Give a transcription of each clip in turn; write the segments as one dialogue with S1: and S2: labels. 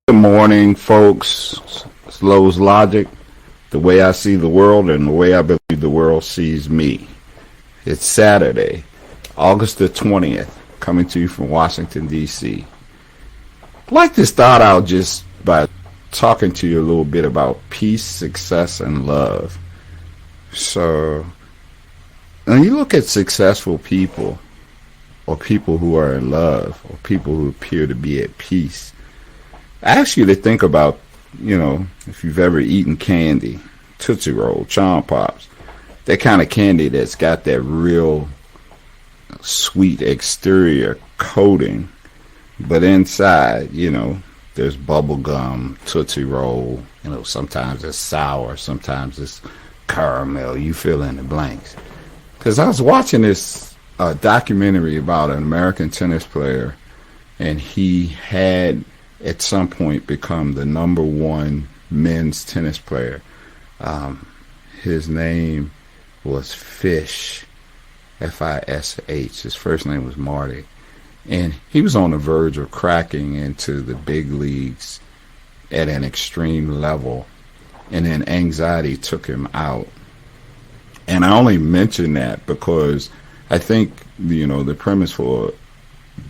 S1: Good morning, folks. It's Lowe's Logic, the way I see the world and the way I believe the world sees me. It's Saturday, August the 20th, coming to you from Washington, D.C. I'd like to start out just by talking to you a little bit about peace, success, and love. So, when you look at successful people, or people who are in love, or people who appear to be at peace, I ask you to think about, if you've ever eaten candy, Tootsie Roll, Charm Pops, that kind of candy that's got that real sweet exterior coating, but inside, there's bubble gum, Tootsie Roll, sometimes it's sour, sometimes it's caramel, you fill in the blanks. Because I was watching this documentary about an American tennis player, and he had at some point become the number one men's tennis player. His name was Fish, F-I-S-H. His first name was Marty. And he was on the verge of cracking into the big leagues at an extreme level. And then anxiety took him out. And I only mention that because I think, the premise for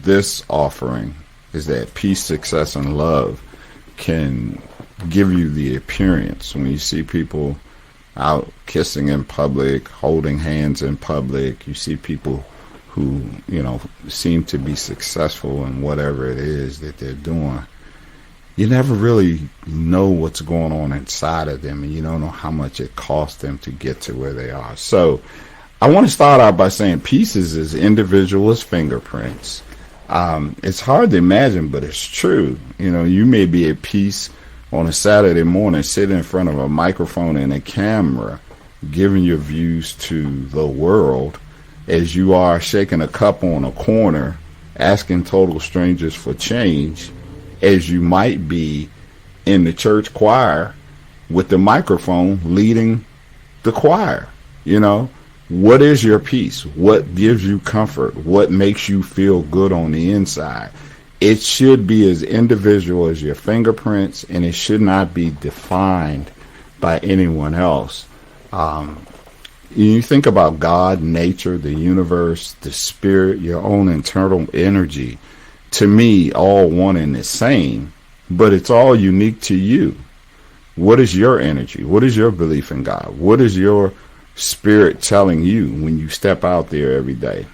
S1: this offering is that peace, success, and love can give you the appearance. When you see people out kissing in public, holding hands in public, you see people who, seem to be successful in whatever it is that they're doing, you never really know what's going on inside of them, and you don't know how much it costs them to get to where they are. So I want to start out by saying peace is as individual as fingerprints. It's hard to imagine, but it's true. You may be at peace on a Saturday morning, sitting in front of a microphone and a camera, giving your views to the world, as you are shaking a cup on a corner, asking total strangers for change, as you might be in the church choir with the microphone leading the choir. What is your peace? What gives you comfort? What makes you feel good on the inside? It should be as individual as your fingerprints, and it should not be defined by anyone else. You think about God, nature, the universe, the spirit, your own internal energy. To me, all one and the same, but it's all unique to you. What is your energy? What is your belief in God? What is your spirit telling you when you step out there every day?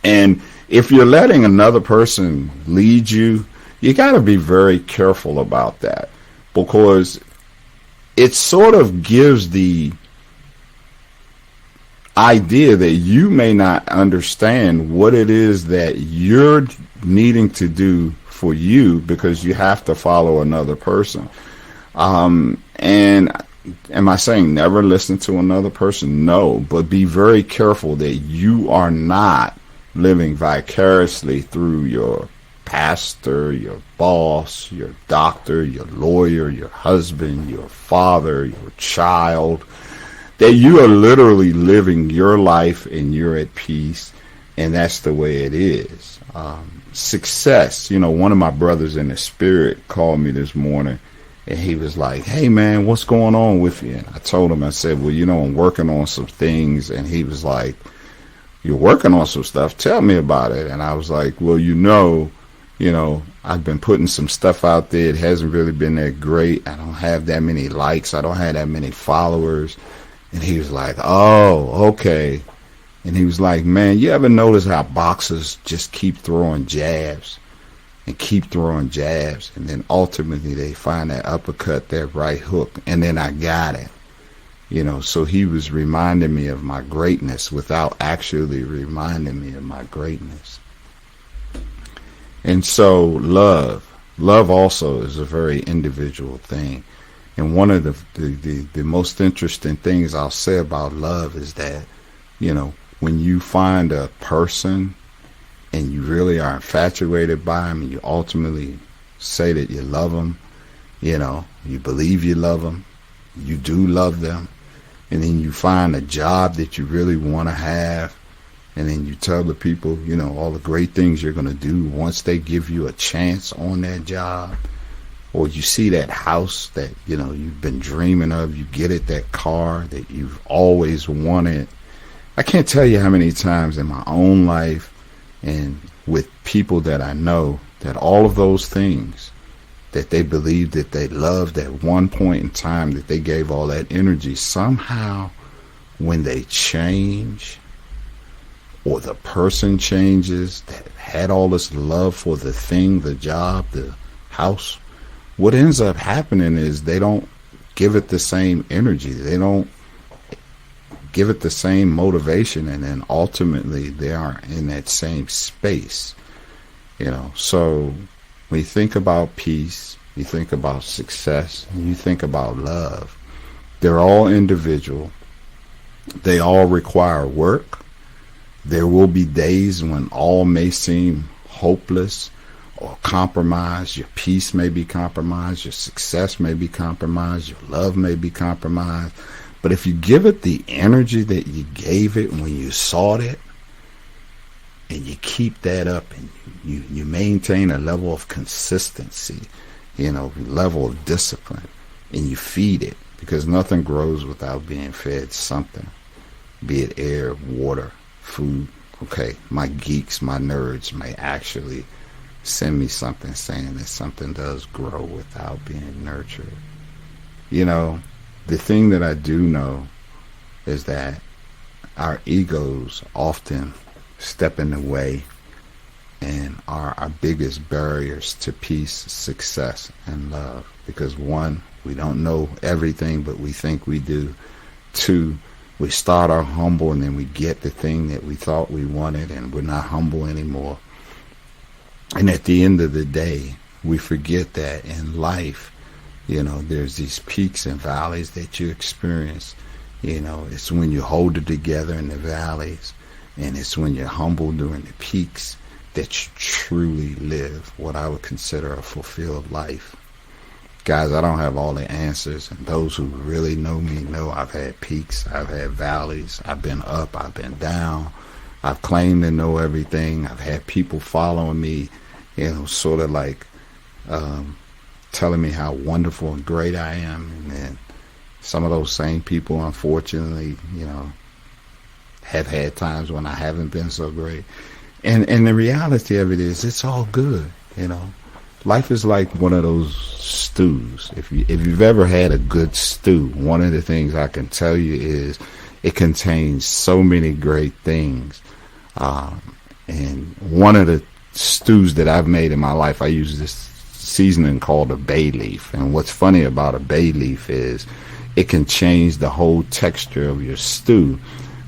S1: And if you're letting another person lead you, you got to be very careful about that, because it sort of gives the idea that you may not understand what it is that you're needing to do for you, because you have to follow another person. And am I saying never listen to another person? No, but be very careful that you are not living vicariously through your pastor, your boss, your doctor, your lawyer, your husband, your father, your child, that you are literally living your life and you're at peace, and that's the way it is. Success, one of my brothers in the spirit called me this morning, and he was like, "Hey man, what's going on with you?" And I told him, I said, "Well, I'm working on some things." And he was like, "You're working on some stuff? Tell me about it." And I was like, "Well, I've been putting some stuff out there. It hasn't really been that great. I don't have that many likes. I don't have that many followers." And he was like, "Oh, okay." And he was like, "Man, you ever notice how boxers just keep throwing jabs and keep throwing jabs, and then ultimately they find that uppercut, that right hook, and then I got it." So he was reminding me of my greatness without actually reminding me of my greatness. And so love also is a very individual thing. And one of the most interesting things I'll say about love is that, when you find a person and you really are infatuated by them, and you ultimately say that you love them, you believe you love them, you do love them, and then you find a job that you really want to have, and then you tell the people, all the great things you're going to do once they give you a chance on that job, or you see that house that, you've been dreaming of, you get it, that car that you've always wanted. I can't tell you how many times in my own life and with people that I know that all of those things that they believed that they loved at one point in time, that they gave all that energy, somehow when they change, or the person changes that had all this love for the thing, the job, the house, what ends up happening is they don't give it the same energy. They don't give it the same motivation, and then ultimately they aren't in that same space. So when you think about peace, you think about success, and you think about love, they're all individual. They all require work. There will be days when all may seem hopeless or compromised. Your peace may be compromised. Your success may be compromised. Your love may be compromised. But if you give it the energy that you gave it when you sought it, and you keep that up, and you maintain a level of consistency, level of discipline, and you feed it, because nothing grows without being fed something, be it air, water, food. Okay, my geeks, my nerds may actually send me something saying that something does grow without being nurtured. The thing that I do know is that our egos often step in the way and are our biggest barriers to peace, success, and love. Because one, we don't know everything, but we think we do. Two, we start our humble and then we get the thing that we thought we wanted, and we're not humble anymore. And at the end of the day, we forget that in life, there's these peaks and valleys that you experience. It's when you hold it together in the valleys, and it's when you're humble during the peaks that you truly live what I would consider a fulfilled life. Guys, I don't have all the answers, and those who really know me know I've had peaks, I've had valleys, I've been up, I've been down, I've claimed to know everything. I've had people following me, sort of like telling me how wonderful and great I am, and then some of those same people, unfortunately, have had times when I haven't been so great. And the reality of it is, it's all good. Life is like one of those stews. If you've ever had a good stew, one of the things I can tell you is it contains so many great things. And one of the stews that I've made in my life, I use this seasoning called a bay leaf. And what's funny about a bay leaf is it can change the whole texture of your stew.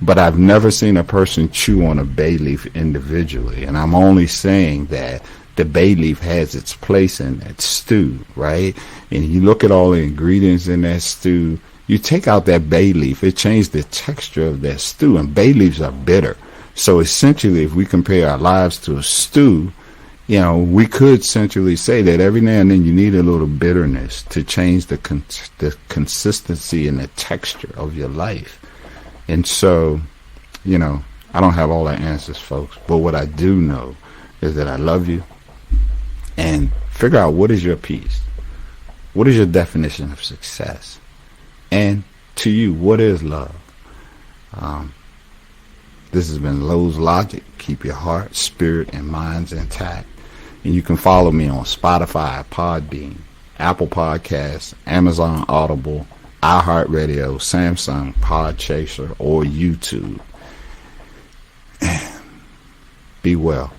S1: But I've never seen a person chew on a bay leaf individually. And I'm only saying that the bay leaf has its place in that stew, right? And you look at all the ingredients in that stew, you take out that bay leaf, it changed the texture of that stew. And bay leaves are bitter. So essentially, if we compare our lives to a stew, we could essentially say that every now and then you need a little bitterness to change the consistency and the texture of your life. And so, I don't have all the answers, folks. But what I do know is that I love you. And figure out, what is your peace? What is your definition of success? And to you, what is love? This has been Lowe's Logic. Keep your heart, spirit, and minds intact. And you can follow me on Spotify, Podbean, Apple Podcasts, Amazon Audible, iHeartRadio, Samsung Podchaser, or YouTube. Be well.